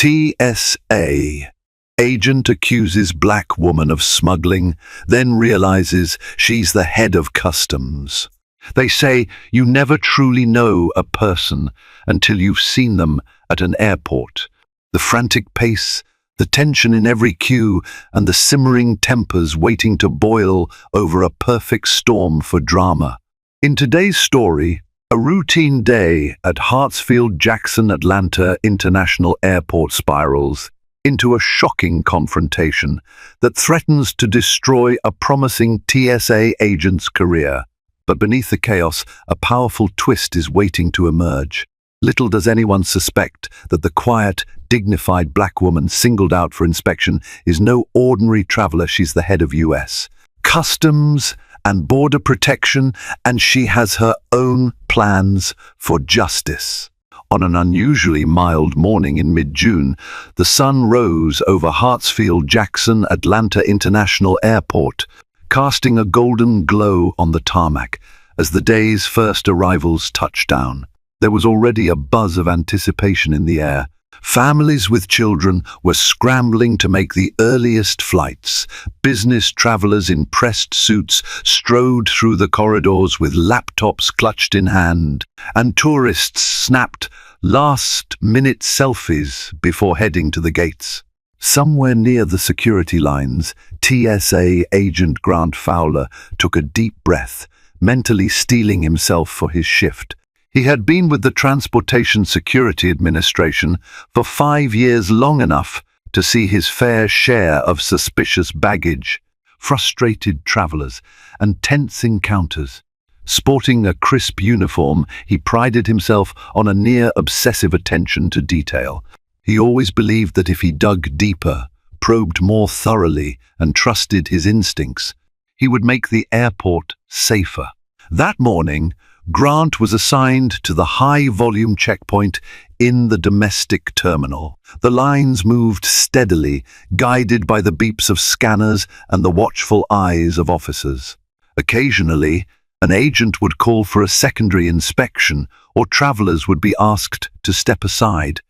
TSA. Agent accuses black woman of smuggling, then realizes she's the head of customs. They say you never truly know a person until you've seen them at an airport. The frantic pace, the tension in every queue, and the simmering tempers waiting to boil over a perfect storm for drama. In today's story, a routine day at Hartsfield-Jackson Atlanta International Airport spirals into a shocking confrontation that threatens to destroy a promising TSA agent's career. But beneath the chaos, a powerful twist is waiting to emerge. Little does anyone suspect that the quiet, dignified black woman singled out for inspection is no ordinary traveler. She's the head of U.S. Customs and Border Protection, and she has her own plans for justice. On an unusually mild morning in mid-June, the sun rose over Hartsfield-Jackson Atlanta International Airport, casting a golden glow on the tarmac as the day's first arrivals touched down. There was already a buzz of anticipation in the air. Families with children were scrambling to make the earliest flights. Business travelers in pressed suits strode through the corridors with laptops clutched in hand, and tourists snapped last-minute selfies before heading to the gates. Somewhere near the security lines, TSA agent Grant Fowler took a deep breath, mentally steeling himself for his shift. He had been with the Transportation Security Administration for 5 years, long enough to see his fair share of suspicious baggage, frustrated travelers, and tense encounters. Sporting a crisp uniform, he prided himself on a near-obsessive attention to detail. He always believed that if he dug deeper, probed more thoroughly, and trusted his instincts, he would make the airport safer. That morning, Grant was assigned to the high-volume checkpoint in the domestic terminal. The lines moved steadily, guided by the beeps of scanners and the watchful eyes of officers. Occasionally, an agent would call for a secondary inspection, or travelers would be asked to step aside.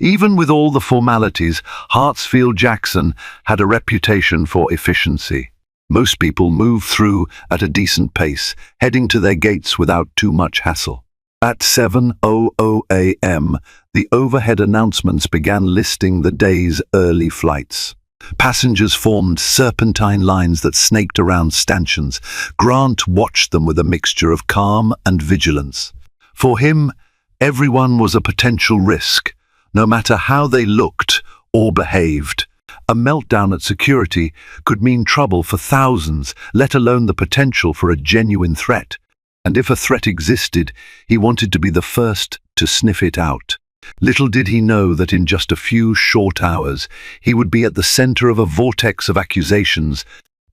Even with all the formalities, Hartsfield-Jackson had a reputation for efficiency. Most people moved through at a decent pace, heading to their gates without too much hassle. At 7:00 a.m., the overhead announcements began listing the day's early flights. Passengers formed serpentine lines that snaked around stanchions. Grant watched them with a mixture of calm and vigilance. For him, everyone was a potential risk, no matter how they looked or behaved. A meltdown at security could mean trouble for thousands, let alone the potential for a genuine threat. And if a threat existed, he wanted to be the first to sniff it out. Little did he know that in just a few short hours, he would be at the center of a vortex of accusations,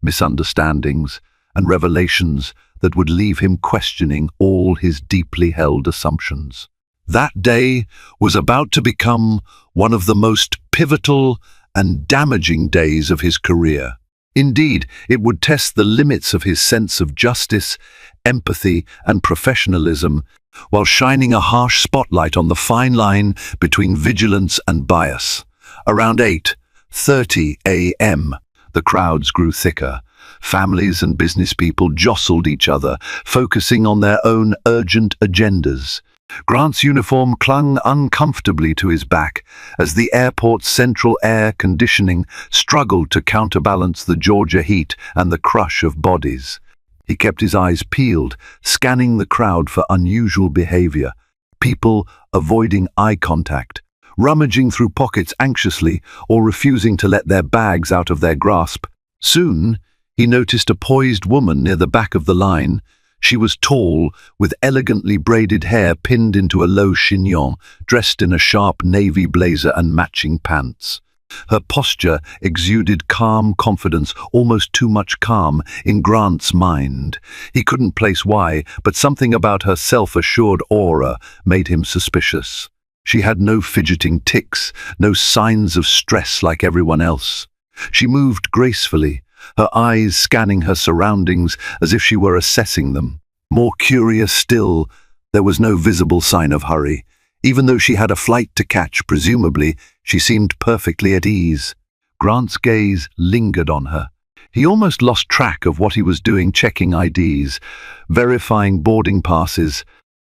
misunderstandings, and revelations that would leave him questioning all his deeply held assumptions. That day was about to become one of the most pivotal and damaging days of his career. Indeed, it would test the limits of his sense of justice, empathy, and professionalism, while shining a harsh spotlight on the fine line between vigilance and bias. Around 8:30 a.m., the crowds grew thicker. Families and business people jostled each other, focusing on their own urgent agendas. Grant's uniform clung uncomfortably to his back as the airport's central air conditioning struggled to counterbalance the Georgia heat and the crush of bodies. He kept his eyes peeled, scanning the crowd for unusual behavior. People avoiding eye contact, rummaging through pockets anxiously, or refusing to let their bags out of their grasp. Soon, he noticed a poised woman near the back of the line. She was tall, with elegantly braided hair pinned into a low chignon, dressed in a sharp navy blazer and matching pants. Her posture exuded calm confidence, almost too much calm in Grant's mind. He couldn't place why, but something about her self-assured aura made him suspicious. She had no fidgeting tics, no signs of stress like everyone else. She moved gracefully, her eyes scanning her surroundings as if she were assessing them. More curious still, there was no visible sign of hurry. Even though she had a flight to catch, presumably, she seemed perfectly at ease. Grant's gaze lingered on her. He almost lost track of what he was doing, checking IDs, verifying boarding passes,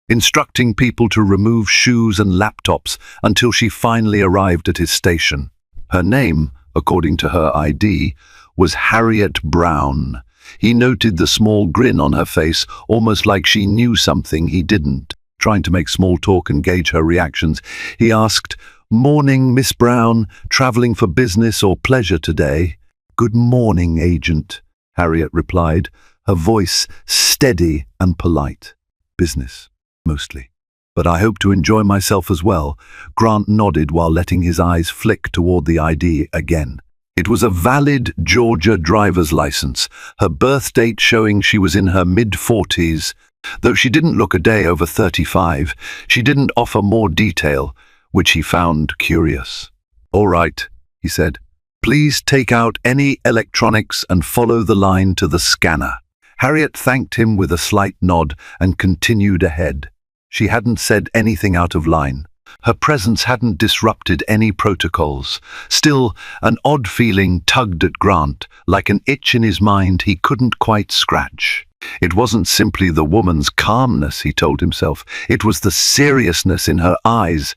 instructing people to remove shoes and laptops until she finally arrived at his station. Her name, according to her ID, was Harriet Brown. He noted the small grin on her face, almost like she knew something he didn't. Trying to make small talk and gauge her reactions, he asked, "Morning, Miss Brown. Traveling for business or pleasure today?" "Good morning, Agent," Harriet replied, her voice steady and polite. "Business, mostly. But I hope to enjoy myself as well." Grant nodded while letting his eyes flick toward the ID again. It was a valid Georgia driver's license, her birth date showing she was in her mid-40s. Though she didn't look a day over 35, she didn't offer more detail, which he found curious. "All right," he said. "Please take out any electronics and follow the line to the scanner." Harriet thanked him with a slight nod and continued ahead. She hadn't said anything out of line. Her presence hadn't disrupted any protocols. Still, an odd feeling tugged at Grant, like an itch in his mind he couldn't quite scratch. It wasn't simply the woman's calmness, he told himself. It was the seriousness in her eyes,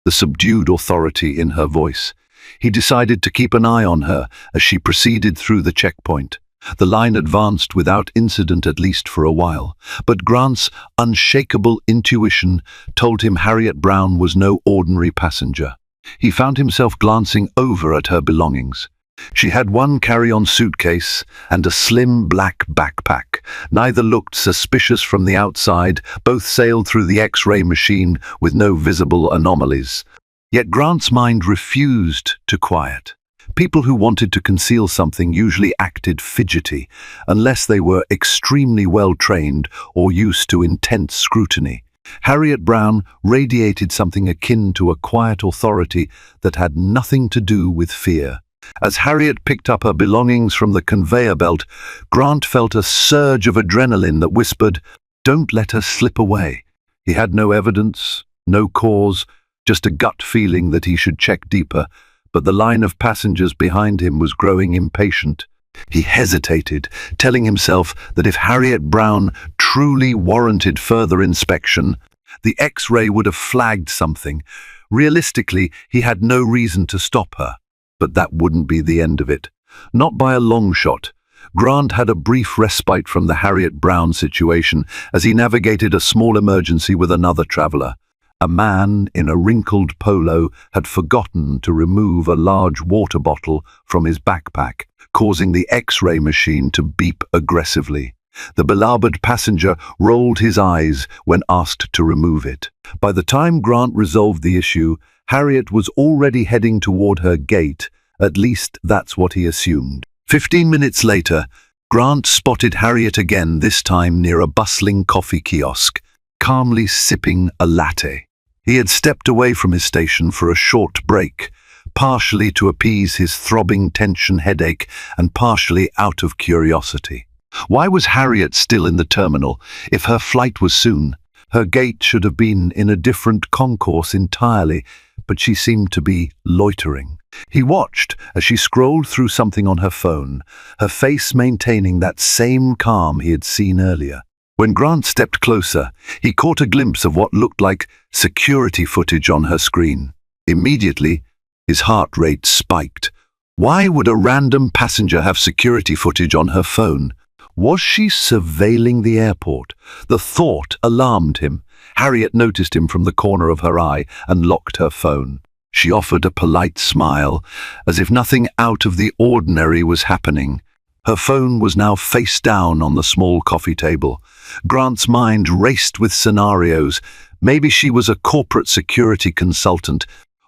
the subdued authority in her voice. He decided to keep an eye on her as she proceeded through the checkpoint. The line advanced without incident, at least for a while, but Grant's unshakable intuition told him Harriet Brown was no ordinary passenger. He found himself glancing over at her belongings. She had one carry-on suitcase and a slim black backpack. Neither looked suspicious from the outside. Both sailed through the X-ray machine with no visible anomalies. Yet Grant's mind refused to quiet. People who wanted to conceal something usually acted fidgety, unless they were extremely well-trained or used to intense scrutiny. Harriet Brown radiated something akin to a quiet authority that had nothing to do with fear. As Harriet picked up her belongings from the conveyor belt, Grant felt a surge of adrenaline that whispered, "Don't let her slip away." He had no evidence, no cause, just a gut feeling that he should check deeper. But the line of passengers behind him was growing impatient. He hesitated, telling himself that if Harriet Brown truly warranted further inspection, the X-ray would have flagged something. Realistically, he had no reason to stop her. But that wouldn't be the end of it. Not by a long shot. Grant had a brief respite from the Harriet Brown situation as he navigated a small emergency with another traveler. A man in a wrinkled polo had forgotten to remove a large water bottle from his backpack, causing the X-ray machine to beep aggressively. The beloved passenger rolled his eyes when asked to remove it. By the time Grant resolved the issue, Harriet was already heading toward her gate. At least that's what he assumed. 15 minutes later, Grant spotted Harriet again, this time near a bustling coffee kiosk, calmly sipping a latte. He had stepped away from his station for a short break, partially to appease his throbbing tension headache and partially out of curiosity. Why was Harriet still in the terminal if her flight was soon? Her gate should have been in a different concourse entirely, but she seemed to be loitering. He watched as she scrolled through something on her phone, her face maintaining that same calm he had seen earlier. When Grant stepped closer, he caught a glimpse of what looked like security footage on her screen. Immediately, his heart rate spiked. Why would a random passenger have security footage on her phone? Was she surveilling the airport? The thought alarmed him. Harriet noticed him from the corner of her eye and locked her phone. She offered a polite smile, as if nothing out of the ordinary was happening. Her phone was now face down on the small coffee table. Grant's mind raced with scenarios. Maybe she was a corporate security consultant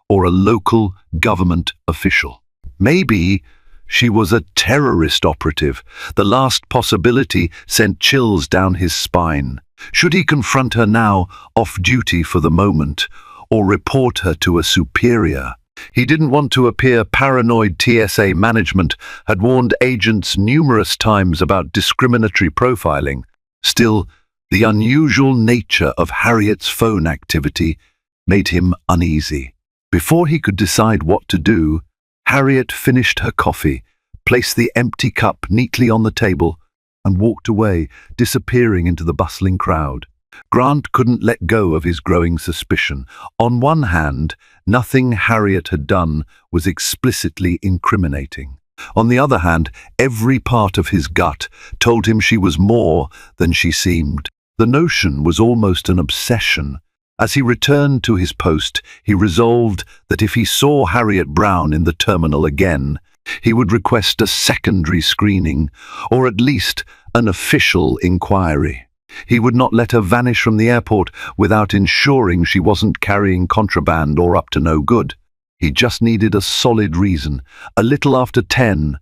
or a local government official. Maybe she was a terrorist operative. The last possibility sent chills down his spine. Should he confront her now, off duty for the moment, or report her to a superior? He didn't want to appear paranoid. TSA management had warned agents numerous times about discriminatory profiling. Still, the unusual nature of Harriet's phone activity made him uneasy. Before he could decide what to do, Harriet finished her coffee, placed the empty cup neatly on the table, and walked away, disappearing into the bustling crowd. Grant couldn't let go of his growing suspicion. On one hand, nothing Harriet had done was explicitly incriminating. On the other hand, every part of his gut told him she was more than she seemed. The notion was almost an obsession. As he returned to his post, he resolved that if he saw Harriet Brown in the terminal again, he would request a secondary screening, or at least an official inquiry. He would not let her vanish from the airport without ensuring she wasn't carrying contraband or up to no good. He just needed a solid reason. A little after 10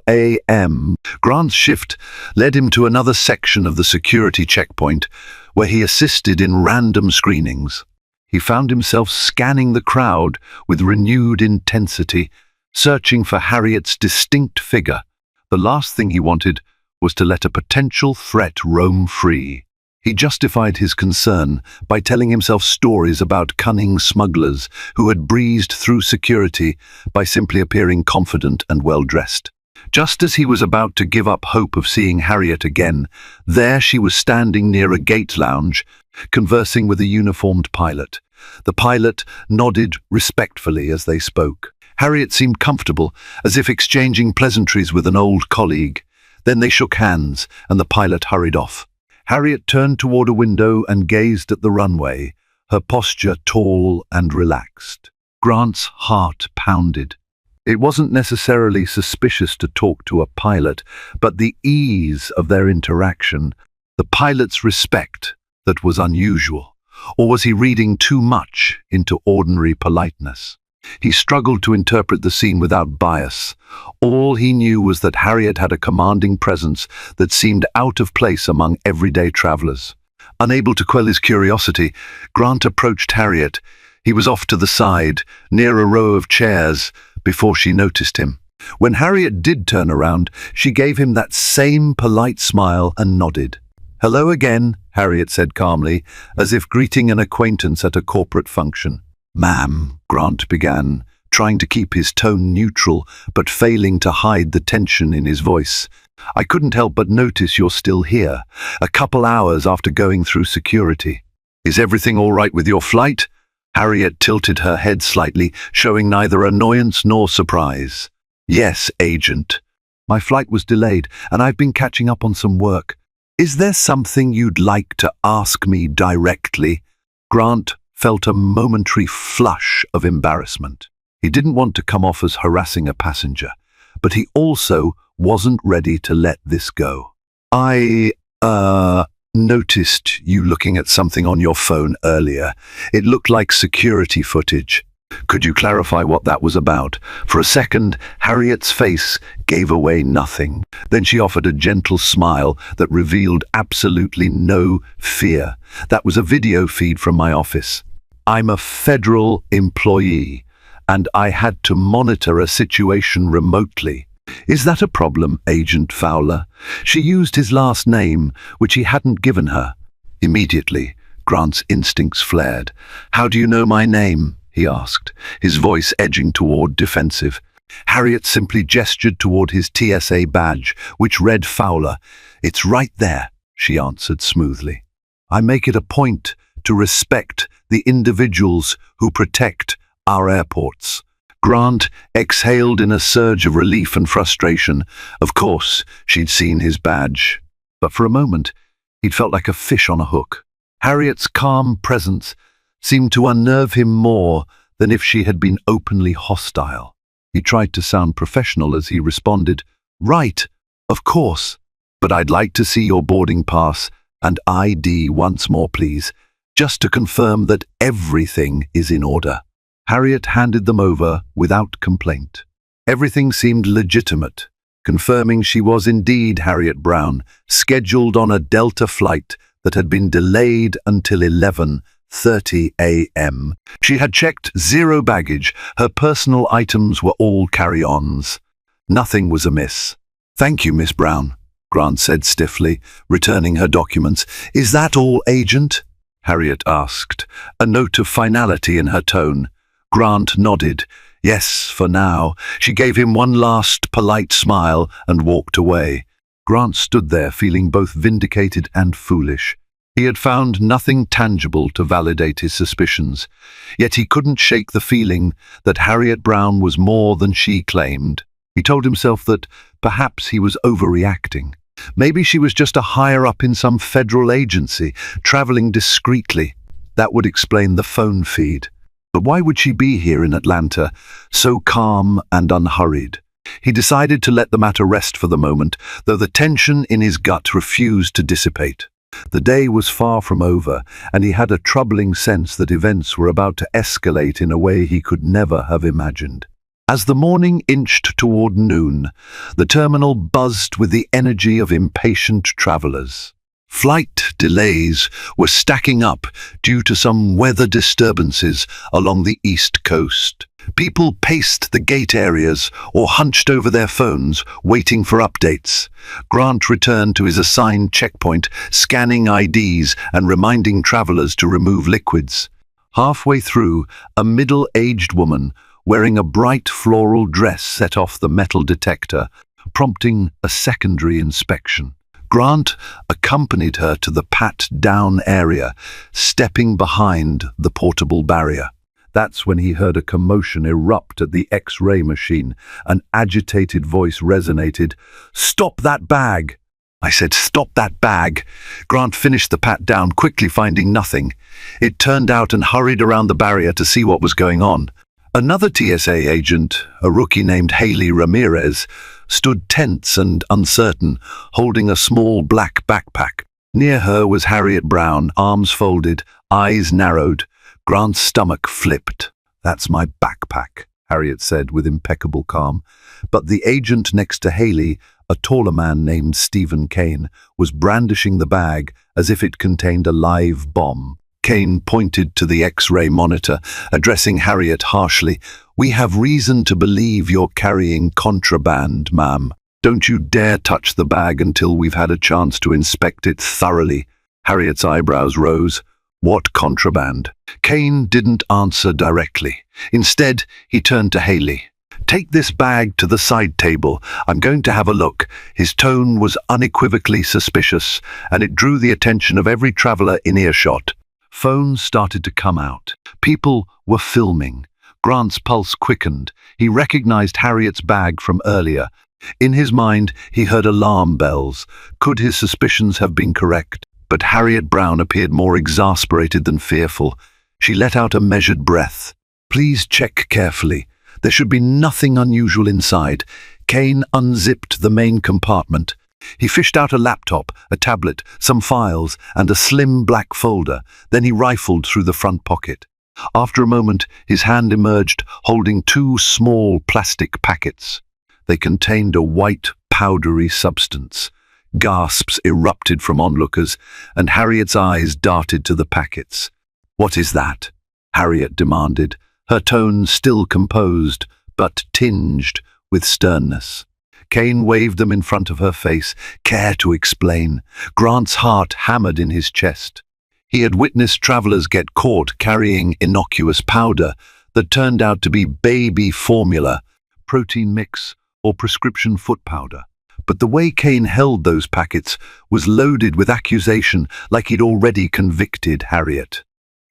a.m., Grant's shift led him to another section of the security checkpoint, where he assisted in random screenings. He found himself scanning the crowd with renewed intensity, searching for Harriet's distinct figure. The last thing he wanted was to let a potential threat roam free. He justified his concern by telling himself stories about cunning smugglers who had breezed through security by simply appearing confident and well-dressed. Just as he was about to give up hope of seeing Harriet again, there she was standing near a gate lounge, conversing with a uniformed pilot. The pilot nodded respectfully as they spoke. Harriet seemed comfortable, as if exchanging pleasantries with an old colleague. Then they shook hands, and the pilot hurried off. Harriet turned toward a window and gazed at the runway, her posture tall and relaxed. Grant's heart pounded. It wasn't necessarily suspicious to talk to a pilot, but the ease of their interaction, the pilot's respect, that was unusual. Or was he reading too much into ordinary politeness? He struggled to interpret the scene without bias. All he knew was that Harriet had a commanding presence that seemed out of place among everyday travelers. Unable to quell his curiosity, Grant approached Harriet. He was off to the side, near a row of chairs, before she noticed him. When Harriet did turn around, she gave him that same polite smile and nodded. "Hello again," Harriet said calmly, as if greeting an acquaintance at a corporate function. "Ma'am," Grant began, trying to keep his tone neutral, but failing to hide the tension in his voice. "I couldn't help but notice you're still here, a couple hours after going through security. Is everything all right with your flight?" Harriet tilted her head slightly, showing neither annoyance nor surprise. "Yes, Agent. My flight was delayed, and I've been catching up on some work. Is there something you'd like to ask me directly?" Grant felt a momentary flush of embarrassment. He didn't want to come off as harassing a passenger, but he also wasn't ready to let this go. "I, noticed you looking at something on your phone earlier. It looked like security footage. Could you clarify what that was about?" For a second, Harriet's face gave away nothing. Then she offered a gentle smile that revealed absolutely no fear. "That was a video feed from my office. I'm a federal employee, and I had to monitor a situation remotely." "Is that a problem, Agent Fowler?" She used his last name, which he hadn't given her. Immediately, Grant's instincts flared. "How do you know my name?" he asked, his voice edging toward defensive. Harriet simply gestured toward his TSA badge, which read Fowler. "It's right there," she answered smoothly. "I make it a point to respect the individuals who protect our airports." Grant exhaled in a surge of relief and frustration. Of course, she'd seen his badge. But for a moment, he'd felt like a fish on a hook. Harriet's calm presence seemed to unnerve him more than if she had been openly hostile. He tried to sound professional as he responded, "Right, of course, but I'd like to see your boarding pass and ID once more, please, just to confirm that everything is in order." Harriet handed them over without complaint. Everything seemed legitimate, confirming she was indeed Harriet Brown, scheduled on a Delta flight that had been delayed until 11:30 a.m. She had checked 0 baggage. Her personal items were all carry-ons. Nothing was amiss. "Thank you, Miss Brown," Grant said stiffly, returning her documents. "Is that all, Agent?" Harriet asked, a note of finality in her tone. Grant nodded. Yes, for now. She gave him one last polite smile and walked away. Grant stood there feeling both vindicated and foolish. He had found nothing tangible to validate his suspicions, yet he couldn't shake the feeling that Harriet Brown was more than she claimed. He told himself that perhaps he was overreacting. Maybe she was just a higher-up in some federal agency, traveling discreetly. That would explain the phone feed. But why would she be here in Atlanta, so calm and unhurried? He decided to let the matter rest for the moment, though the tension in his gut refused to dissipate. The day was far from over, and he had a troubling sense that events were about to escalate in a way he could never have imagined. As the morning inched toward noon, the terminal buzzed with the energy of impatient travelers. Flight delays were stacking up due to some weather disturbances along the East Coast. People paced the gate areas or hunched over their phones, waiting for updates. Grant returned to his assigned checkpoint, scanning IDs and reminding travelers to remove liquids. Halfway through, a middle-aged woman wearing a bright floral dress set off the metal detector, prompting a secondary inspection. Grant accompanied her to the pat-down area, stepping behind the portable barrier. That's when he heard a commotion erupt at the X-ray machine. An agitated voice resonated. "Stop that bag!" I said, "Stop that bag!" Grant finished the pat-down, quickly finding nothing. It turned out and hurried around the barrier to see what was going on. Another TSA agent, a rookie named Haley Ramirez, stood tense and uncertain, holding a small black backpack. Near her was Harriet Brown, arms folded, eyes narrowed. Grant's stomach flipped. "That's my backpack," Harriet said with impeccable calm. But the agent next to Haley, a taller man named Stephen Kane, was brandishing the bag as if it contained a live bomb. Kane pointed to the X-ray monitor, addressing Harriet harshly. "We have reason to believe you're carrying contraband, ma'am. Don't you dare touch the bag until we've had a chance to inspect it thoroughly." Harriet's eyebrows rose. "What contraband?" Kane didn't answer directly. Instead, he turned to Haley. "Take this bag to the side table. I'm going to have a look." His tone was unequivocally suspicious, and it drew the attention of every traveler in earshot. Phones started to come out. People were filming. Grant's pulse quickened. He recognized Harriet's bag from earlier. In his mind, he heard alarm bells. Could his suspicions have been correct? But Harriet Brown appeared more exasperated than fearful. She let out a measured breath. "Please check carefully. There should be nothing unusual inside." Kane unzipped the main compartment. He fished out a laptop, a tablet, some files, and a slim black folder. Then he rifled through the front pocket. After a moment, his hand emerged, holding two small plastic packets. They contained a white, powdery substance. Gasps erupted from onlookers, and Harriet's eyes darted to the packets. "What is that?" Harriet demanded, her tone still composed, but tinged with sternness. Kane waved them in front of her face. "Care to explain?" Grant's heart hammered in his chest. He had witnessed travelers get caught carrying innocuous powder that turned out to be baby formula, protein mix, or prescription foot powder. But the way Kane held those packets was loaded with accusation, like he'd already convicted Harriet.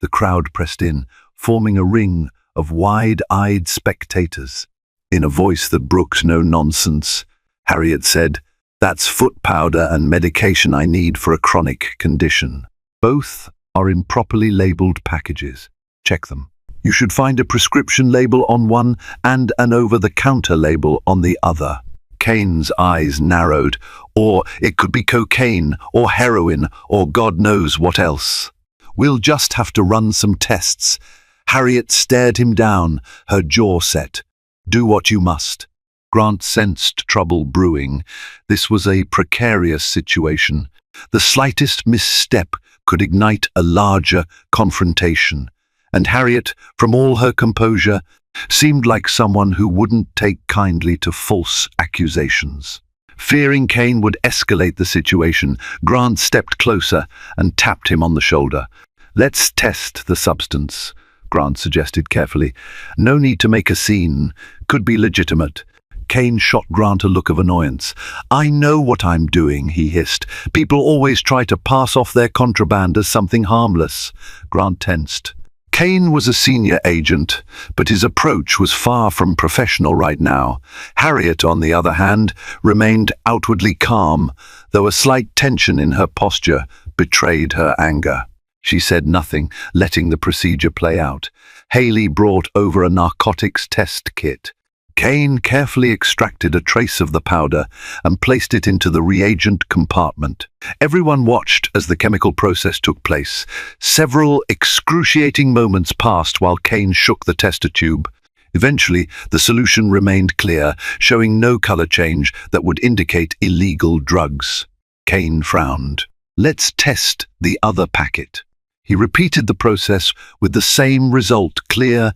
The crowd pressed in, forming a ring of wide-eyed spectators. In a voice that brooks no nonsense, Harriet said, "That's foot powder and medication I need for a chronic condition. Both are in properly labeled packages. Check them. You should find a prescription label on one and an over-the-counter label on the other." Kane's eyes narrowed. "Or it could be cocaine, or heroin, or God knows what else. We'll just have to run some tests." Harriet stared him down, her jaw set. "Do what you must." Grant sensed trouble brewing. This was a precarious situation. The slightest misstep could ignite a larger confrontation. And Harriet, from all her composure, seemed like someone who wouldn't take kindly to false accusations. Fearing Kane would escalate the situation, Grant stepped closer and tapped him on the shoulder. Let's test the substance, Grant suggested carefully. No need to make a scene. Could be legitimate. Kane shot Grant a look of annoyance. I know what I'm doing, he hissed. People always try to pass off their contraband as something harmless. Grant tensed. Kane was a senior agent, but his approach was far from professional right now. Harriet, on the other hand, remained outwardly calm, though a slight tension in her posture betrayed her anger. She said nothing, letting the procedure play out. Haley brought over a narcotics test kit. Kane carefully extracted a trace of the powder and placed it into the reagent compartment. Everyone watched as the chemical process took place. Several excruciating moments passed while Kane shook the tester tube. Eventually, the solution remained clear, showing no color change that would indicate illegal drugs. Kane frowned. Let's test the other packet. He repeated the process with the same result, clear,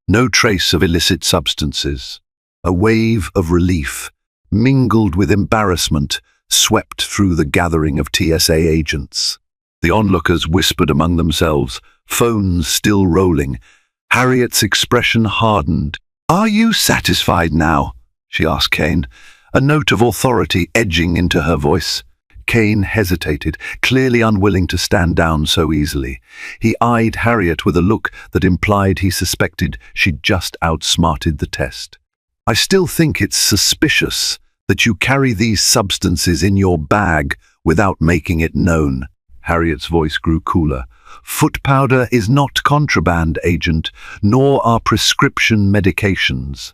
no trace of illicit substances. A wave of relief, mingled with embarrassment, swept through the gathering of TSA agents. The onlookers whispered among themselves, phones still rolling. Harriet's expression hardened. Are you satisfied now? She asked Kane, a note of authority edging into her voice. Kane hesitated, clearly unwilling to stand down so easily. He eyed Harriet with a look that implied he suspected she'd just outsmarted the test. I still think it's suspicious that you carry these substances in your bag without making it known. Harriet's voice grew cooler. Foot powder is not contraband, agent, nor are prescription medications.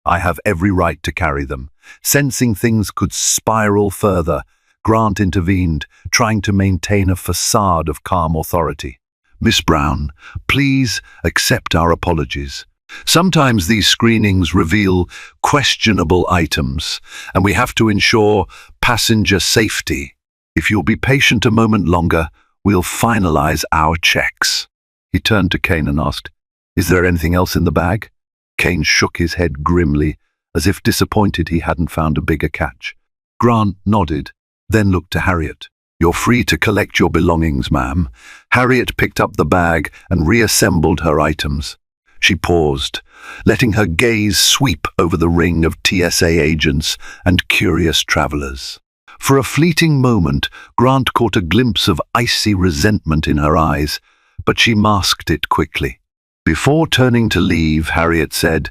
I have every right to carry them. Sensing things could spiral further, Grant intervened, trying to maintain a facade of calm authority. Miss Brown, please accept our apologies. Sometimes these screenings reveal questionable items, and we have to ensure passenger safety. If you'll be patient a moment longer, we'll finalize our checks. He turned to Kane and asked, Is there anything else in the bag? Kane shook his head grimly, as if disappointed he hadn't found a bigger catch. Grant nodded, then looked to Harriet. You're free to collect your belongings, ma'am. Harriet picked up the bag and reassembled her items. She paused, letting her gaze sweep over the ring of TSA agents and curious travelers. For a fleeting moment, Grant caught a glimpse of icy resentment in her eyes, but she masked it quickly. Before turning to leave, Harriet said,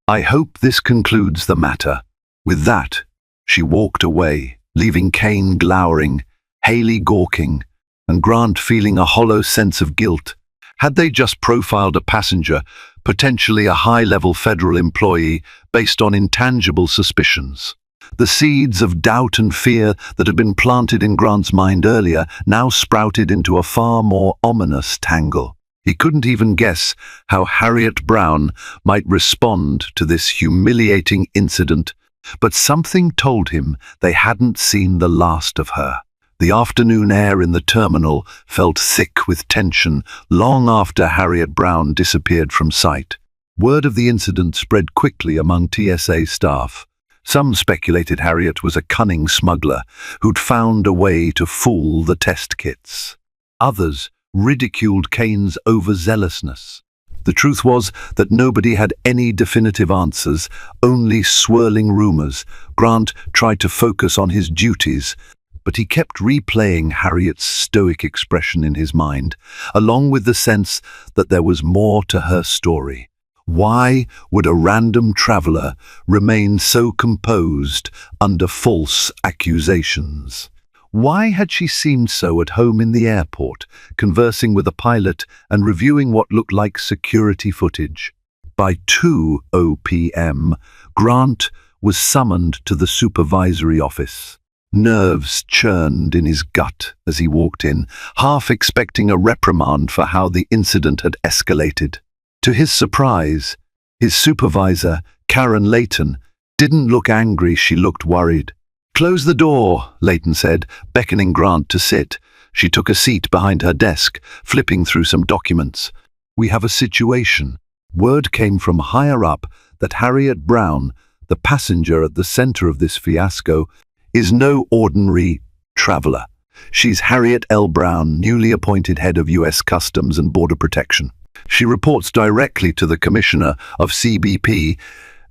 I hope this concludes the matter. With that, she walked away, leaving Kane glowering, Haley gawking, and Grant feeling a hollow sense of guilt. Had they just profiled a passenger, potentially a high-level federal employee, based on intangible suspicions? The seeds of doubt and fear that had been planted in Grant's mind earlier now sprouted into a far more ominous tangle. He couldn't even guess how Harriet Brown might respond to this humiliating incident, but something told him they hadn't seen the last of her. The afternoon air in the terminal felt thick with tension long after Harriet Brown disappeared from sight. Word of the incident spread quickly among TSA staff. Some speculated Harriet was a cunning smuggler who'd found a way to fool the test kits. Others ridiculed Kane's overzealousness. The truth was that nobody had any definitive answers, only swirling rumors. Grant tried to focus on his duties, but he kept replaying Harriet's stoic expression in his mind, along with the sense that there was more to her story. Why would a random traveler remain so composed under false accusations? Why had she seemed so at home in the airport, conversing with a pilot and reviewing what looked like security footage? By 2:00 p.m., Grant was summoned to the supervisory office. Nerves churned in his gut as he walked in, half expecting a reprimand for how the incident had escalated. To his surprise, his supervisor, Karen Layton, didn't look angry, she looked worried. "Close the door," Layton said, beckoning Grant to sit. She took a seat behind her desk, flipping through some documents. "We have a situation." Word came from higher up that Harriet Brown, the passenger at the center of this fiasco, is no ordinary traveler. She's Harriet L. Brown, newly appointed head of U.S. Customs and Border Protection. She reports directly to the commissioner of CBP.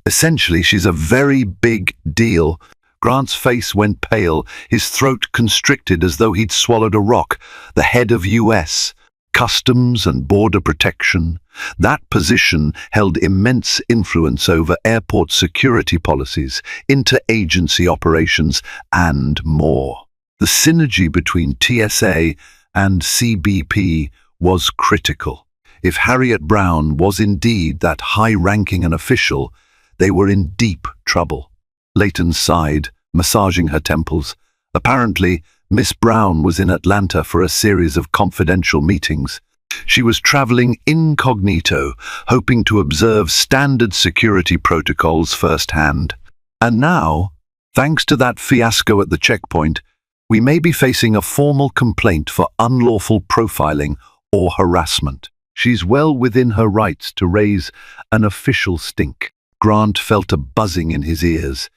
Essentially, she's a very big deal. Grant's face went pale, his throat constricted as though he'd swallowed a rock. The head of U.S. Customs and Border Protection. That position held immense influence over airport security policies, interagency operations, and more. The synergy between TSA and CBP was critical. If Harriet Brown was indeed that high-ranking an official, they were in deep trouble. Leighton sighed, massaging her temples. Apparently, Miss Brown was in Atlanta for a series of confidential meetings. She was traveling incognito, hoping to observe standard security protocols firsthand. And now, thanks to that fiasco at the checkpoint, we may be facing a formal complaint for unlawful profiling or harassment. She's well within her rights to raise an official stink. Grant felt a buzzing in his ears.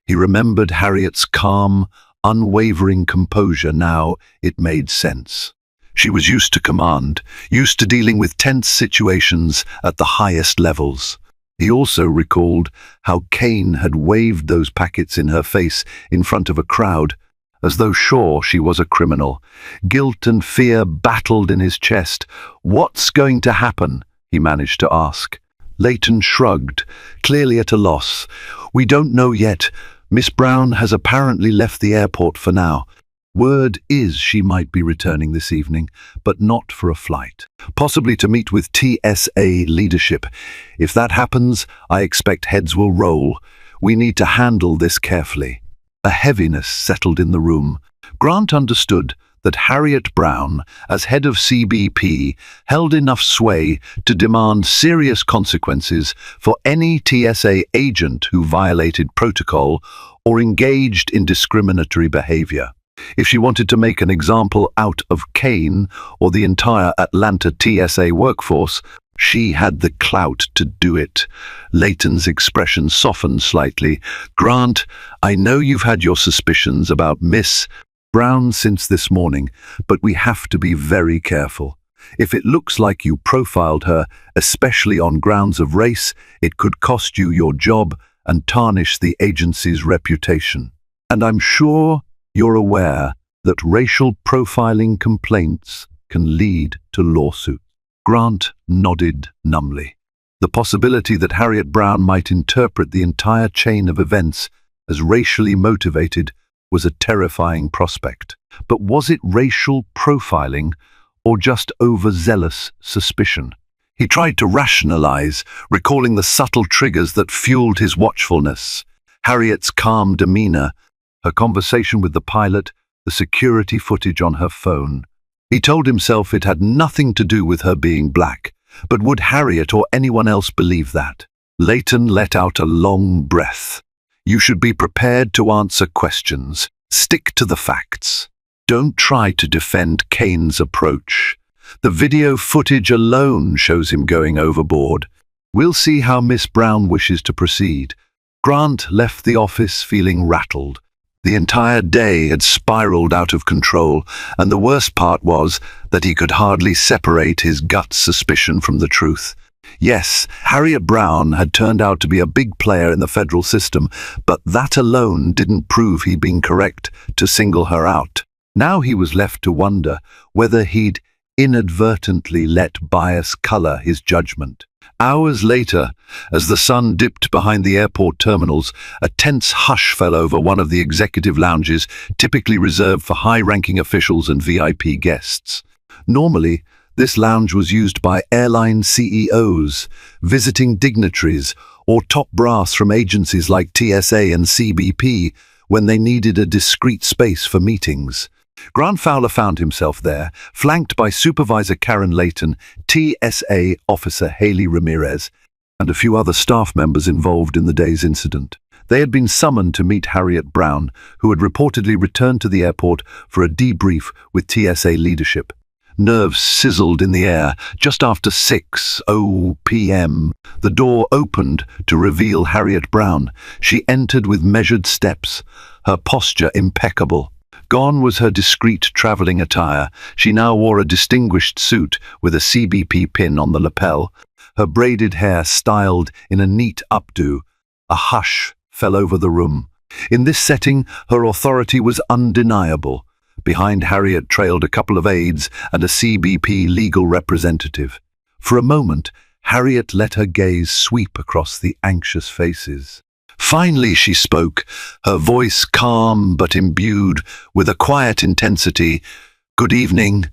He remembered Harriet's calm, unwavering composure. Now it made sense. She was used to command, used to dealing with tense situations at the highest levels. He also recalled how Kane had waved those packets in her face in front of a crowd, as though sure she was a criminal. Guilt and fear battled in his chest. "What's going to happen?" he managed to ask. Leighton shrugged, clearly at a loss. "We don't know yet. Miss Brown has apparently left the airport for now. Word is she might be returning this evening, but not for a flight. Possibly to meet with TSA leadership. If that happens, I expect heads will roll. We need to handle this carefully." A heaviness settled in the room. Grant understood that Harriet Brown, as head of CBP, held enough sway to demand serious consequences for any TSA agent who violated protocol or engaged in discriminatory behavior. If she wanted to make an example out of Kane or the entire Atlanta TSA workforce, she had the clout to do it. Leighton's expression softened slightly. "Grant, I know you've had your suspicions about Miss Brown since this morning, but we have to be very careful. If it looks like you profiled her, especially on grounds of race, it could cost you your job and tarnish the agency's reputation. And I'm sure you're aware that racial profiling complaints can lead to lawsuits." Grant nodded numbly. The possibility that Harriet Brown might interpret the entire chain of events as racially motivated was a terrifying prospect. But was it racial profiling or just overzealous suspicion? He tried to rationalize, recalling the subtle triggers that fueled his watchfulness. Harriet's calm demeanor, her conversation with the pilot, the security footage on her phone. He told himself it had nothing to do with her being black, but would Harriet or anyone else believe that? Leighton let out a long breath. "You should be prepared to answer questions. Stick to the facts. Don't try to defend Kane's approach. The video footage alone shows him going overboard. We'll see how Miss Brown wishes to proceed." Grant left the office feeling rattled. The entire day had spiraled out of control, and the worst part was that he could hardly separate his gut suspicion from the truth. Yes, Harriet Brown had turned out to be a big player in the federal system, but that alone didn't prove he'd been correct to single her out. Now he was left to wonder whether he'd inadvertently let bias color his judgment. Hours later, as the sun dipped behind the airport terminals, a tense hush fell over one of the executive lounges typically reserved for high-ranking officials and VIP guests. Normally, this lounge was used by airline CEOs, visiting dignitaries, or top brass from agencies like TSA and CBP when they needed a discreet space for meetings. Grant Fowler found himself there, flanked by Supervisor Karen Leighton, TSA Officer Haley Ramirez, and a few other staff members involved in the day's incident. They had been summoned to meet Harriet Brown, who had reportedly returned to the airport for a debrief with TSA leadership. Nerves sizzled in the air. Just after 6:00 p.m., the door opened to reveal Harriet Brown. She entered with measured steps, her posture impeccable. Gone was her discreet traveling attire. She now wore a distinguished suit with a CBP pin on the lapel, her braided hair styled in a neat updo. A hush fell over the room. In this setting, her authority was undeniable. Behind Harriet trailed a couple of aides and a CBP legal representative. For a moment, Harriet let her gaze sweep across the anxious faces. Finally she spoke, her voice calm but imbued with a quiet intensity. "Good evening.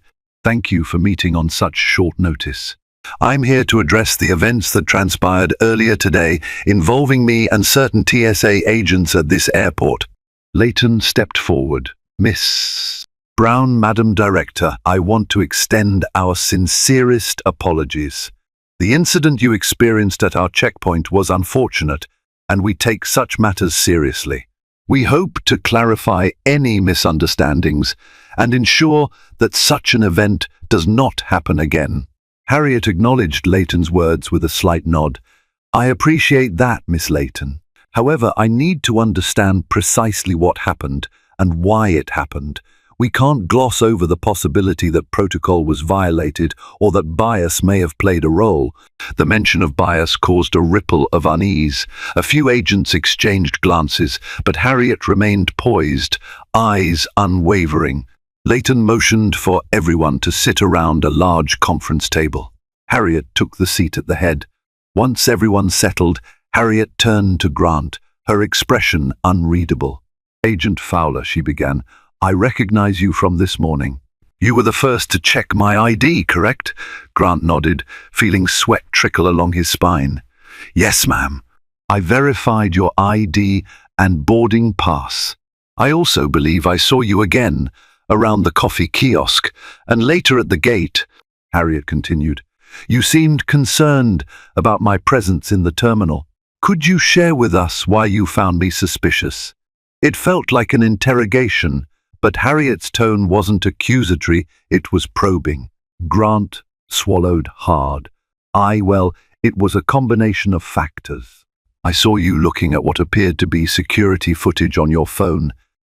Thank you for meeting on such short notice. I'm here to address the events that transpired earlier today involving me and certain TSA agents at this airport." Leighton stepped forward. "Miss Brown, Madam Director, I want to extend our sincerest apologies. The incident you experienced at our checkpoint was unfortunate, and we take such matters seriously. We hope to clarify any misunderstandings and ensure that such an event does not happen again." Harriet acknowledged Leighton's words with a slight nod. "I appreciate that, Miss Leighton. However, I need to understand precisely what happened and why it happened. We can't gloss over the possibility that protocol was violated or that bias may have played a role." The mention of bias caused a ripple of unease. A few agents exchanged glances, but Harriet remained poised, eyes unwavering. Leighton motioned for everyone to sit around a large conference table. Harriet took the seat at the head. Once everyone settled, Harriet turned to Grant, her expression unreadable. "Agent Fowler," she began, "I recognize you from this morning." "You were the first to check my ID, correct?" Grant nodded, feeling sweat trickle along his spine. "Yes, ma'am. I verified your ID and boarding pass. I also believe I saw you again around the coffee kiosk and later at the gate," Harriet continued. "You seemed concerned about my presence in the terminal. Could you share with us why you found me suspicious?" It felt like an interrogation, but Harriet's tone wasn't accusatory, it was probing. Grant swallowed hard. Well, it was a combination of factors. I saw you looking at what appeared to be security footage on your phone,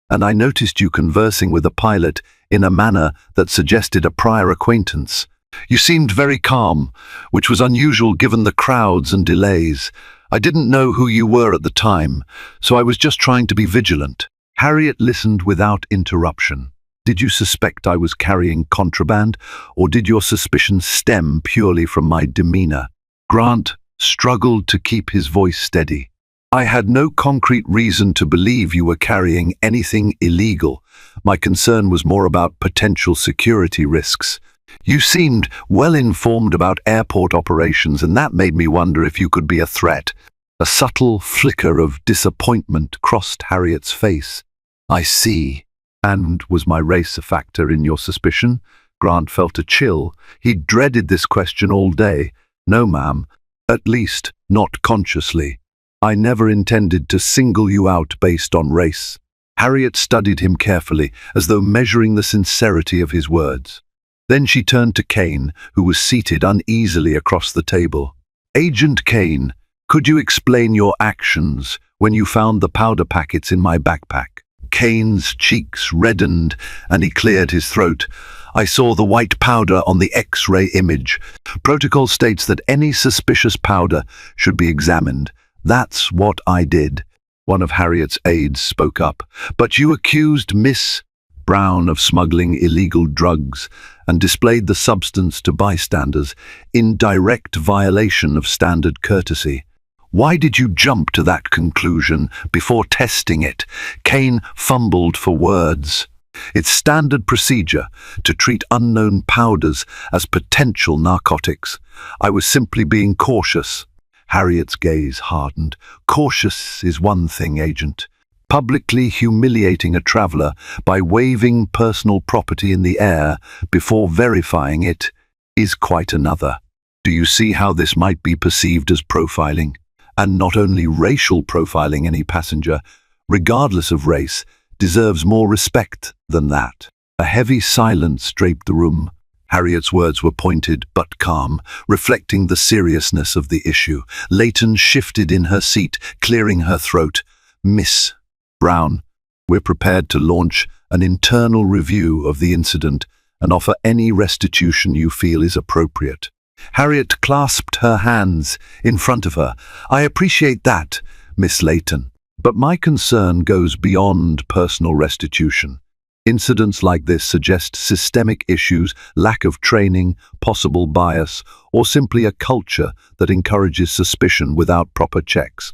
and I noticed you conversing with a pilot in a manner that suggested a prior acquaintance. You seemed very calm, which was unusual given the crowds and delays. I didn't know who you were at the time, so I was just trying to be vigilant." Harriet listened without interruption. "Did you suspect I was carrying contraband, or did your suspicions stem purely from my demeanor?" Grant struggled to keep his voice steady. "I had no concrete reason to believe you were carrying anything illegal. My concern was more about potential security risks. You seemed well-informed about airport operations, and that made me wonder if you could be a threat." A subtle flicker of disappointment crossed Harriet's face. "I see. And was my race a factor in your suspicion?" Grant felt a chill. He'd dreaded this question all day. "No, ma'am. At least, not consciously. I never intended to single you out based on race." Harriet studied him carefully, as though measuring the sincerity of his words. Then she turned to Kane, who was seated uneasily across the table. "Agent Kane, could you explain your actions when you found the powder packets in my backpack?" Kane's cheeks reddened, and he cleared his throat. "I saw the white powder on the X-ray image. Protocol states that any suspicious powder should be examined. That's what I did." One of Harriet's aides spoke up. "But you accused Miss Brown of smuggling illegal drugs and displayed the substance to bystanders in direct violation of standard courtesy. Why did you jump to that conclusion before testing it?" Kane fumbled for words. "It's standard procedure to treat unknown powders as potential narcotics. I was simply being cautious." Harriet's gaze hardened. "Cautious is one thing, Agent. Publicly humiliating a traveler by waving personal property in the air before verifying it is quite another. Do you see how this might be perceived as profiling? And not only racial profiling, any passenger, regardless of race, deserves more respect than that." A heavy silence draped the room. Harriet's words were pointed but calm, reflecting the seriousness of the issue. Leighton shifted in her seat, clearing her throat. "Miss Brown, we're prepared to launch an internal review of the incident and offer any restitution you feel is appropriate. Harriet clasped her hands in front of her. I appreciate that, Miss Layton, but my concern goes beyond personal restitution. Incidents like this suggest systemic issues, lack of training, possible bias, or simply a culture that encourages suspicion without proper checks.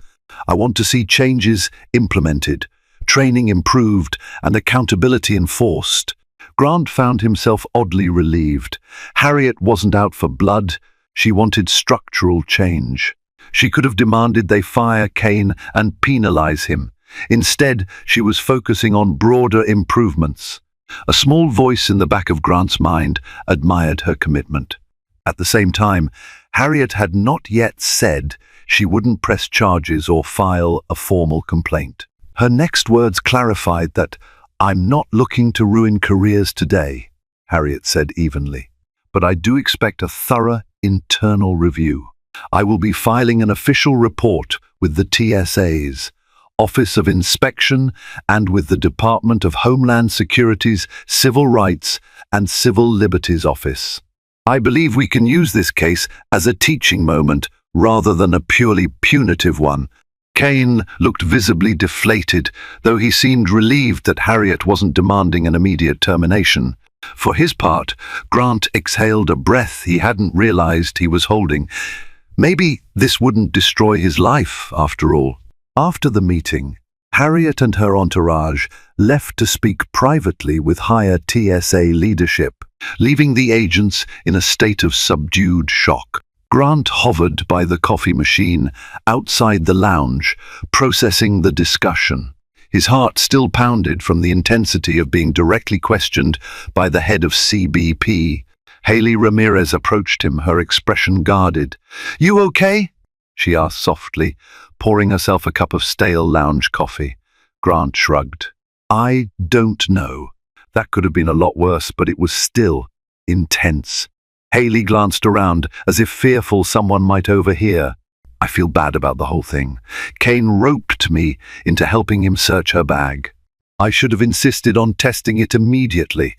I want to see changes implemented, training improved, and accountability enforced. Grant found himself oddly relieved. Harriet wasn't out for blood, she wanted structural change. She could have demanded they fire Kane and penalize him. Instead, she was focusing on broader improvements. A small voice in the back of Grant's mind admired her commitment. At the same time, Harriet had not yet said she wouldn't press charges or file a formal complaint. Her next words clarified that, I'm not looking to ruin careers today, Harriet said evenly, but I do expect a thorough internal review. I will be filing an official report with the TSA's Office of Inspection and with the Department of Homeland Security's Civil Rights and Civil Liberties Office. I believe we can use this case as a teaching moment rather than a purely punitive one. Kane looked visibly deflated, though he seemed relieved that Harriet wasn't demanding an immediate termination. For his part, Grant exhaled a breath he hadn't realized he was holding. Maybe this wouldn't destroy his life, after all. After the meeting, Harriet and her entourage left to speak privately with higher TSA leadership, leaving the agents in a state of subdued shock. Grant hovered by the coffee machine outside the lounge, processing the discussion. His heart still pounded from the intensity of being directly questioned by the head of CBP. Haley Ramirez approached him, her expression guarded. You okay? She asked softly, pouring herself a cup of stale lounge coffee. Grant shrugged. I don't know. That could have been a lot worse, but it was still intense. Haley glanced around, as if fearful someone might overhear. I feel bad about the whole thing. Kane roped me into helping him search her bag. I should have insisted on testing it immediately,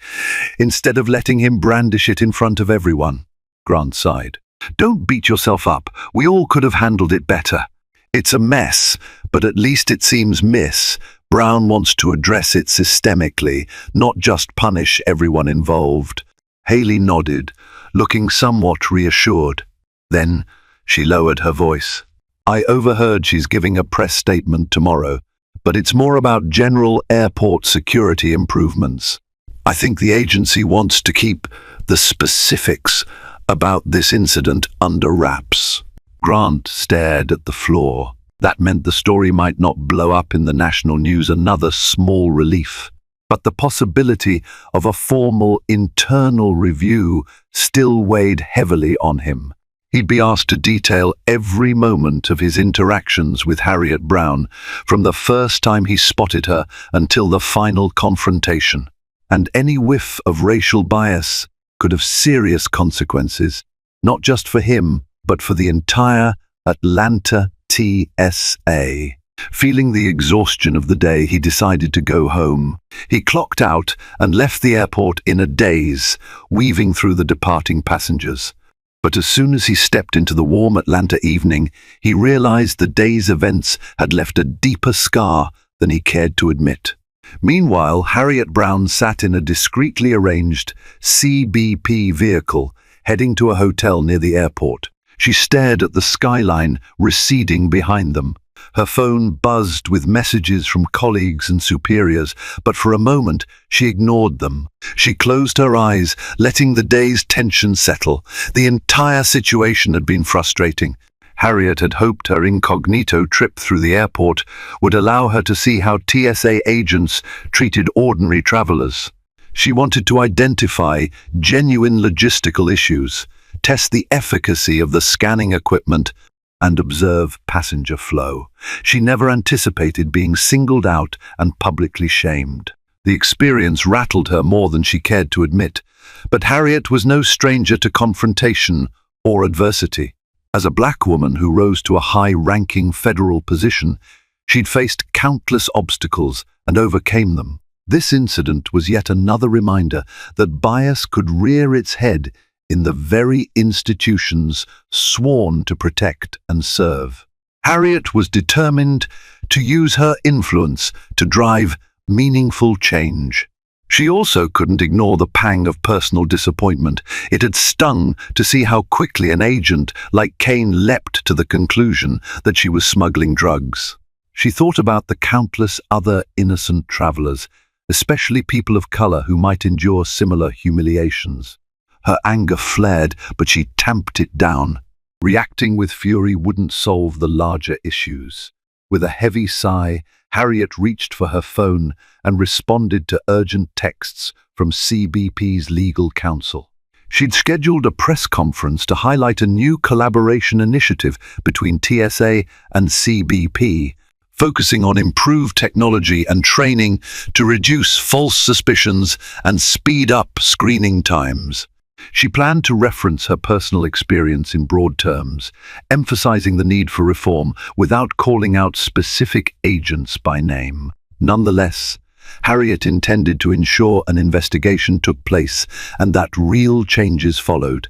instead of letting him brandish it in front of everyone. Grant sighed. Don't beat yourself up. We all could have handled it better. It's a mess, but at least it seems Miss Brown wants to address it systemically, not just punish everyone involved. Haley nodded, looking somewhat reassured. Then she lowered her voice. I overheard she's giving a press statement tomorrow, but it's more about general airport security improvements. I think the agency wants to keep the specifics about this incident under wraps. Grant stared at the floor. That meant the story might not blow up in the national news, another small relief. But the possibility of a formal internal review still weighed heavily on him. He'd be asked to detail every moment of his interactions with Harriet Brown, from the first time he spotted her until the final confrontation. And any whiff of racial bias could have serious consequences, not just for him, but for the entire Atlanta TSA. Feeling the exhaustion of the day, he decided to go home. He clocked out and left the airport in a daze, weaving through the departing passengers. But as soon as he stepped into the warm Atlanta evening, he realized the day's events had left a deeper scar than he cared to admit. Meanwhile, Harriet Brown sat in a discreetly arranged CBP vehicle, heading to a hotel near the airport. She stared at the skyline receding behind them. Her phone buzzed with messages from colleagues and superiors, but for a moment she ignored them. She closed her eyes, letting the day's tension settle. The entire situation had been frustrating. Harriet had hoped her incognito trip through the airport would allow her to see how TSA agents treated ordinary travelers. She wanted to identify genuine logistical issues, test the efficacy of the scanning equipment, and observe passenger flow. She never anticipated being singled out and publicly shamed. The experience rattled her more than she cared to admit, but Harriet was no stranger to confrontation or adversity. As a black woman who rose to a high-ranking federal position, she'd faced countless obstacles and overcame them. This incident was yet another reminder that bias could rear its head in the very institutions sworn to protect and serve. Harriet was determined to use her influence to drive meaningful change. She also couldn't ignore the pang of personal disappointment. It had stung to see how quickly an agent like Kane leapt to the conclusion that she was smuggling drugs. She thought about the countless other innocent travelers, especially people of color who might endure similar humiliations. Her anger flared, but she tamped it down. Reacting with fury wouldn't solve the larger issues. With a heavy sigh, Harriet reached for her phone and responded to urgent texts from CBP's legal counsel. She'd scheduled a press conference to highlight a new collaboration initiative between TSA and CBP, focusing on improved technology and training to reduce false suspicions and speed up screening times. She planned to reference her personal experience in broad terms, emphasizing the need for reform without calling out specific agents by name. Nonetheless, Harriet intended to ensure an investigation took place and that real changes followed.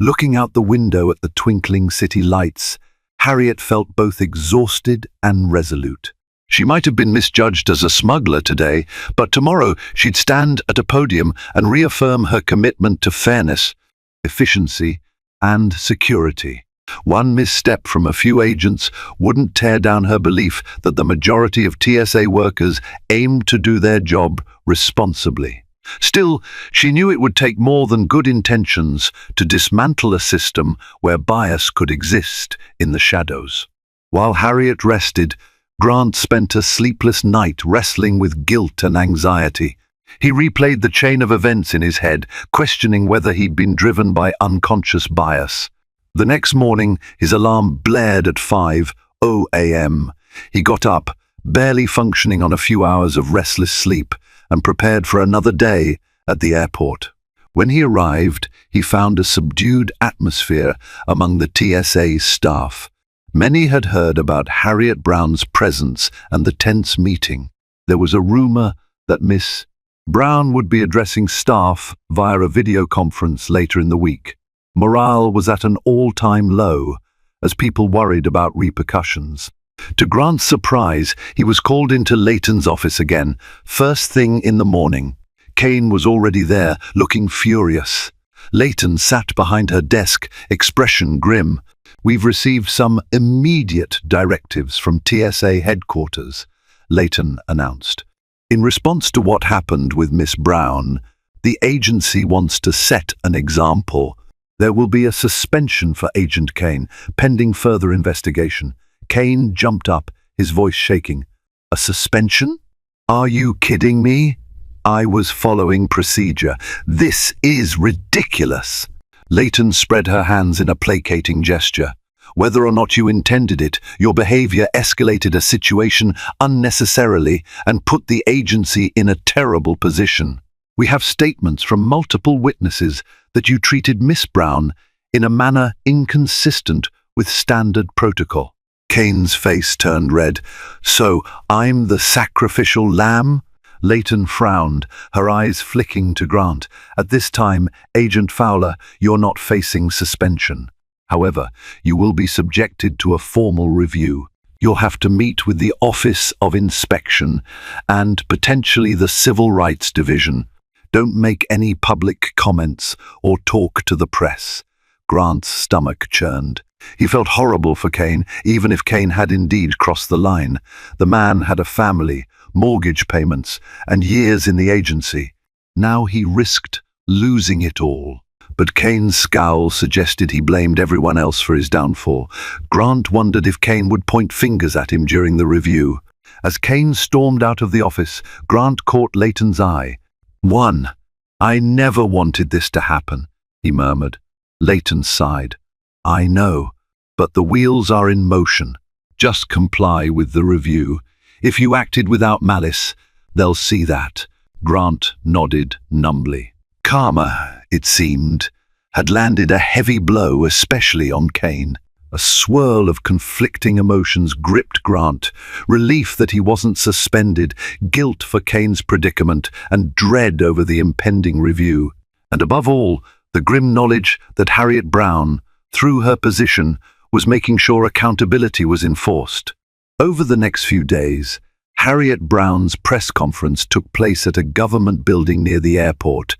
Looking out the window at the twinkling city lights, Harriet felt both exhausted and resolute. She might have been misjudged as a smuggler today, but tomorrow she'd stand at a podium and reaffirm her commitment to fairness, efficiency, and security. One misstep from a few agents wouldn't tear down her belief that the majority of TSA workers aimed to do their job responsibly. Still, she knew it would take more than good intentions to dismantle a system where bias could exist in the shadows. While Harriet rested, Grant spent a sleepless night wrestling with guilt and anxiety. He replayed the chain of events in his head, questioning whether he'd been driven by unconscious bias. The next morning, his alarm blared at 5:00 a.m. He got up, barely functioning on a few hours of restless sleep, and prepared for another day at the airport. When he arrived, he found a subdued atmosphere among the TSA staff. Many had heard about Harriet Brown's presence and the tense meeting. There was a rumor that Miss Brown would be addressing staff via a video conference later in the week. Morale was at an all-time low, as people worried about repercussions. To Grant's surprise, he was called into Leighton's office again, first thing in the morning. Kane was already there, looking furious. Leighton sat behind her desk, expression grim. "We've received some immediate directives from TSA headquarters," Leighton announced. "In response to what happened with Miss Brown, the agency wants to set an example. There will be a suspension for Agent Kane, pending further investigation." Kane jumped up, his voice shaking. "A suspension? Are you kidding me? I was following procedure. This is ridiculous." Leighton spread her hands in a placating gesture. "Whether or not you intended it, your behavior escalated a situation unnecessarily and put the agency in a terrible position. We have statements from multiple witnesses that you treated Miss Brown in a manner inconsistent with standard protocol." Kane's face turned red. "So I'm the sacrificial lamb?" Leighton frowned, her eyes flicking to Grant. "At this time, Agent Fowler, you're not facing suspension. However, you will be subjected to a formal review. You'll have to meet with the Office of Inspection and potentially the Civil Rights Division. Don't make any public comments or talk to the press." Grant's stomach churned. He felt horrible for Kane, even if Kane had indeed crossed the line. The man had a family, mortgage payments, and years in the agency. Now he risked losing it all. But Kane's scowl suggested he blamed everyone else for his downfall. Grant wondered if Kane would point fingers at him during the review. As Kane stormed out of the office, Grant caught Leighton's eye. "I never wanted this to happen," he murmured. Leighton sighed. "I know, but the wheels are in motion. Just comply with the review. If you acted without malice, they'll see that." Grant nodded numbly. Karma, it seemed, had landed a heavy blow, especially on Kane. A swirl of conflicting emotions gripped Grant: relief that he wasn't suspended, guilt for Kane's predicament, and dread over the impending review. And above all, the grim knowledge that Harriet Brown, through her position, was making sure accountability was enforced. Over the next few days, Harriet Brown's press conference took place at a government building near the airport,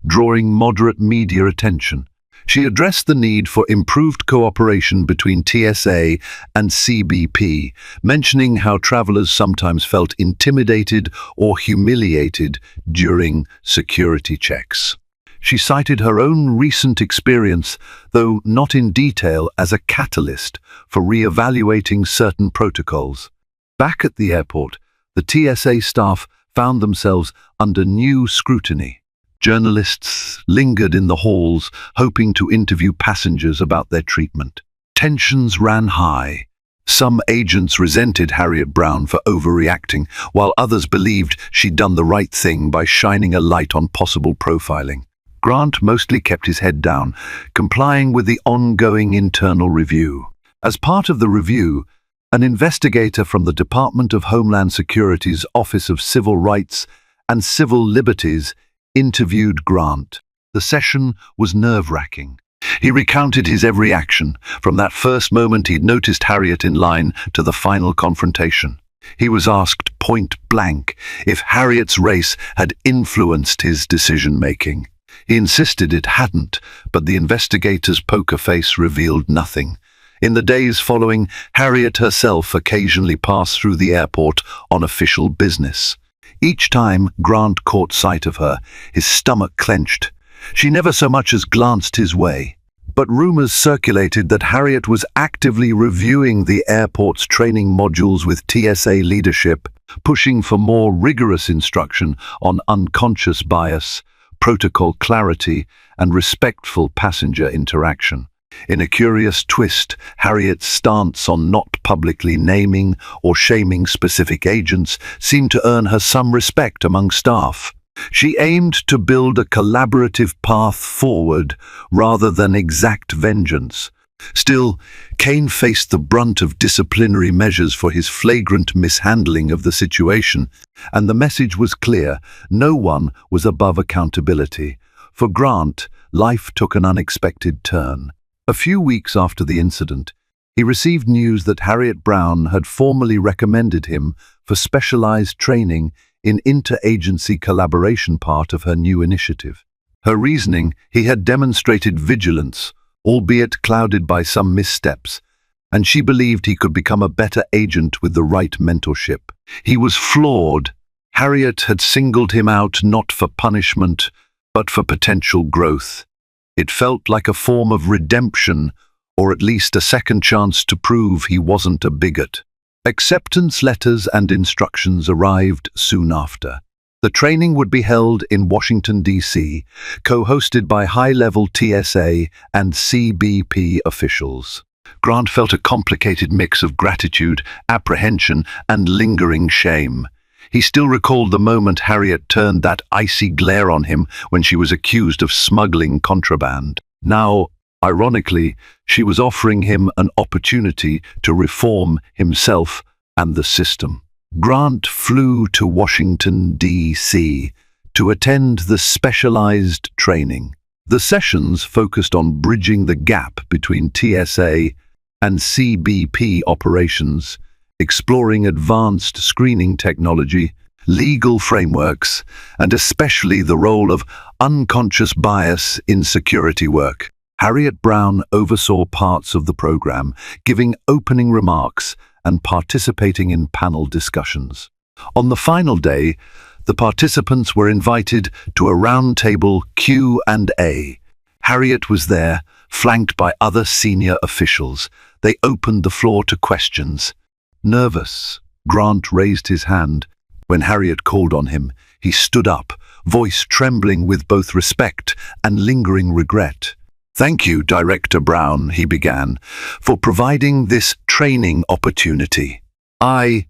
drawing moderate media attention. She addressed the need for improved cooperation between TSA and CBP, mentioning how travelers sometimes felt intimidated or humiliated during security checks. She cited her own recent experience, though not in detail, as a catalyst for re-evaluating certain protocols. Back at the airport, the TSA staff found themselves under new scrutiny. Journalists lingered in the halls, hoping to interview passengers about their treatment. Tensions ran high. Some agents resented Harriet Brown for overreacting, while others believed she'd done the right thing by shining a light on possible profiling. Grant mostly kept his head down, complying with the ongoing internal review. As part of the review, an investigator from the Department of Homeland Security's Office of Civil Rights and Civil Liberties interviewed Grant. The session was nerve-wracking. He recounted his every action, from that first moment he'd noticed Harriet in line to the final confrontation. He was asked point-blank if Harriet's race had influenced his decision-making. He insisted it hadn't, but the investigator's poker face revealed nothing. In the days following, Harriet herself occasionally passed through the airport on official business. Each time Grant caught sight of her, his stomach clenched. She never so much as glanced his way. But rumors circulated that Harriet was actively reviewing the airport's training modules with TSA leadership, pushing for more rigorous instruction on unconscious bias, protocol clarity, and respectful passenger interaction. In a curious twist, Harriet's stance on not publicly naming or shaming specific agents seemed to earn her some respect among staff. She aimed to build a collaborative path forward rather than exact vengeance. Still, Kane faced the brunt of disciplinary measures for his flagrant mishandling of the situation, and the message was clear: no one was above accountability. For Grant, life took an unexpected turn. A few weeks after the incident, he received news that Harriet Brown had formally recommended him for specialized training in interagency collaboration, part of her new initiative. Her reasoning: he had demonstrated vigilance, albeit clouded by some missteps, and she believed he could become a better agent with the right mentorship. He was flawed. Harriet had singled him out not for punishment, but for potential growth. It felt like a form of redemption, or at least a second chance to prove he wasn't a bigot. Acceptance letters and instructions arrived soon after. The training would be held in Washington, D.C., co-hosted by high-level TSA and CBP officials. Grant felt a complicated mix of gratitude, apprehension, and lingering shame. He still recalled the moment Harriet turned that icy glare on him when she was accused of smuggling contraband. Now, ironically, she was offering him an opportunity to reform himself and the system. Grant flew to Washington, D.C. to attend the specialized training. The sessions focused on bridging the gap between TSA and CBP operations, exploring advanced screening technology, legal frameworks, and especially the role of unconscious bias in security work. Harriet Brown oversaw parts of the program, giving opening remarks and participating in panel discussions. On the final day, the participants were invited to a roundtable Q&A. Harriet was there, flanked by other senior officials. They opened the floor to questions. Nervous, Grant raised his hand. When Harriet called on him, he stood up, voice trembling with both respect and lingering regret. "Thank you, Director Brown," he began, "for providing this training opportunity. I,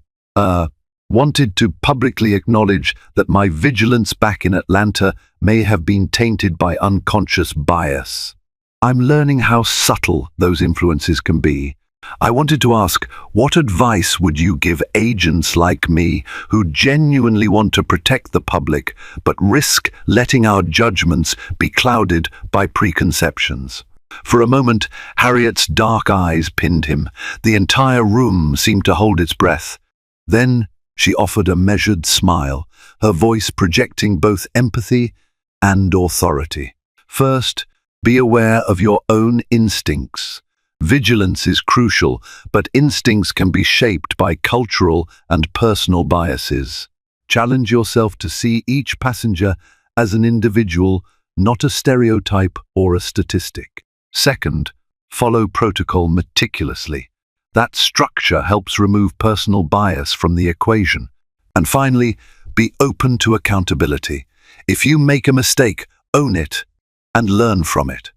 wanted to publicly acknowledge that my vigilance back in Atlanta may have been tainted by unconscious bias." I'm learning how subtle those influences can be. I wanted to ask, what advice would you give agents like me who genuinely want to protect the public but risk letting our judgments be clouded by preconceptions? For a moment, Harriet's dark eyes pinned him. The entire room seemed to hold its breath. Then she offered a measured smile, her voice projecting both empathy and authority. First, be aware of your own instincts. Vigilance is crucial, but instincts can be shaped by cultural and personal biases. Challenge yourself to see each passenger as an individual, not a stereotype or a statistic. Second, follow protocol meticulously. That structure helps remove personal bias from the equation. And finally, be open to accountability. If you make a mistake, own it and learn from it.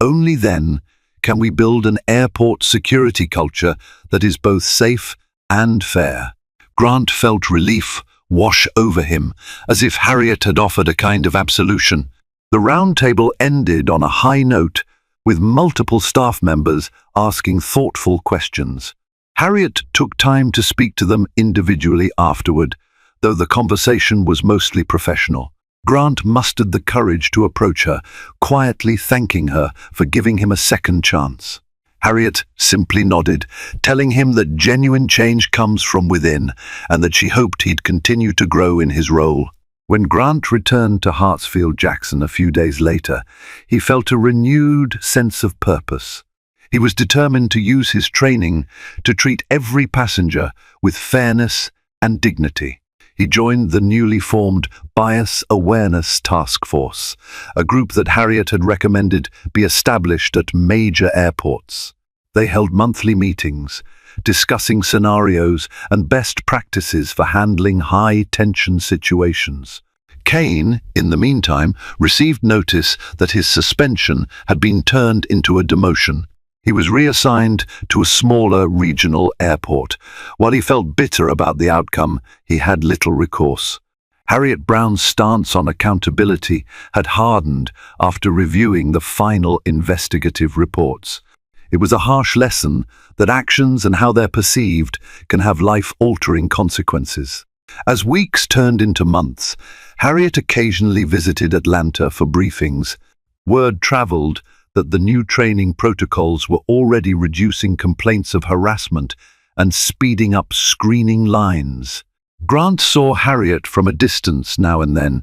Only then can we build an airport security culture that is both safe and fair. Grant felt relief wash over him, as if Harriet had offered a kind of absolution. The round table ended on a high note, with multiple staff members asking thoughtful questions. Harriet took time to speak to them individually afterward, though the conversation was mostly professional. Grant mustered the courage to approach her, quietly thanking her for giving him a second chance. Harriet simply nodded, telling him that genuine change comes from within and that she hoped he'd continue to grow in his role. When Grant returned to Hartsfield-Jackson a few days later, he felt a renewed sense of purpose. He was determined to use his training to treat every passenger with fairness and dignity. He joined the newly formed Bias Awareness Task Force, a group that Harriet had recommended be established at major airports. They held monthly meetings, discussing scenarios and best practices for handling high-tension situations. Kane, in the meantime, received notice that his suspension had been turned into a demotion. He was reassigned to a smaller regional airport. While he felt bitter about the outcome, he had little recourse. Harriet Brown's stance on accountability had hardened after reviewing the final investigative reports. It was a harsh lesson that actions and how they're perceived can have life-altering consequences. As weeks turned into months, Harriet occasionally visited Atlanta for briefings. Word traveled that the new training protocols were already reducing complaints of harassment and speeding up screening lines. Grant saw Harriet from a distance now and then,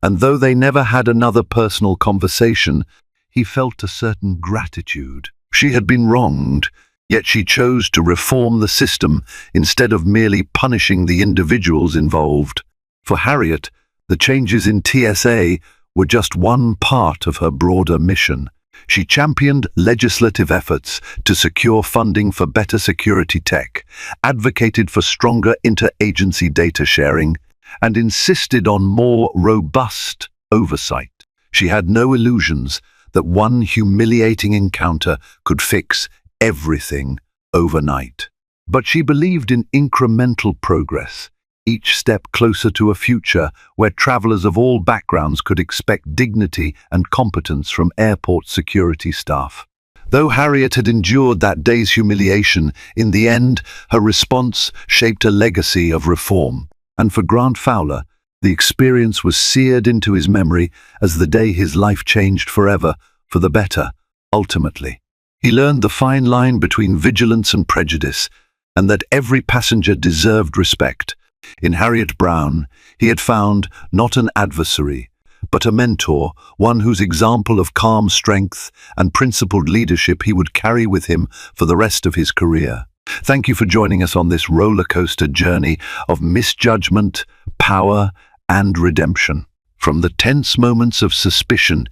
and though they never had another personal conversation, he felt a certain gratitude. She had been wronged, yet she chose to reform the system instead of merely punishing the individuals involved. For Harriet, the changes in TSA were just one part of her broader mission. She championed legislative efforts to secure funding for better security tech, advocated for stronger interagency data sharing, and insisted on more robust oversight. She had no illusions that one humiliating encounter could fix everything overnight. But she believed in incremental progress, each step closer to a future where travelers of all backgrounds could expect dignity and competence from airport security staff. Though Harriet had endured that day's humiliation, in the end, her response shaped a legacy of reform. And for Grant Fowler, the experience was seared into his memory as the day his life changed forever, for the better, ultimately. He learned the fine line between vigilance and prejudice, and that every passenger deserved respect. In Harriet Brown, he had found not an adversary, but a mentor, one whose example of calm strength and principled leadership he would carry with him for the rest of his career. Thank you for joining us on this roller coaster journey of misjudgment, power, and redemption. From the tense moments of suspicion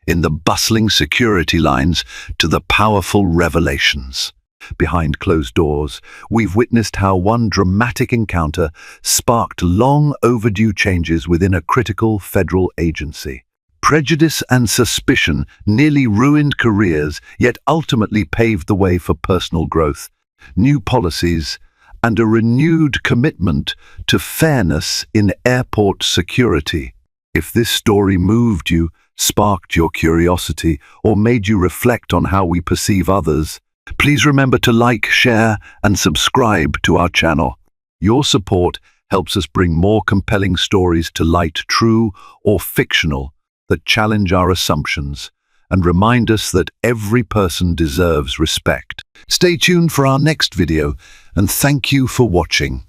in the bustling security lines to the powerful revelations behind closed doors, we've witnessed how one dramatic encounter sparked long overdue changes within a critical federal agency. Prejudice and suspicion nearly ruined careers, yet ultimately paved the way for personal growth, new policies, and a renewed commitment to fairness in airport security. If this story moved you, sparked your curiosity, or made you reflect on how we perceive others, please remember to like, share, and subscribe to our channel. Your support helps us bring more compelling stories to light, true or fictional, that challenge our assumptions and remind us that every person deserves respect. Stay tuned for our next video, and thank you for watching.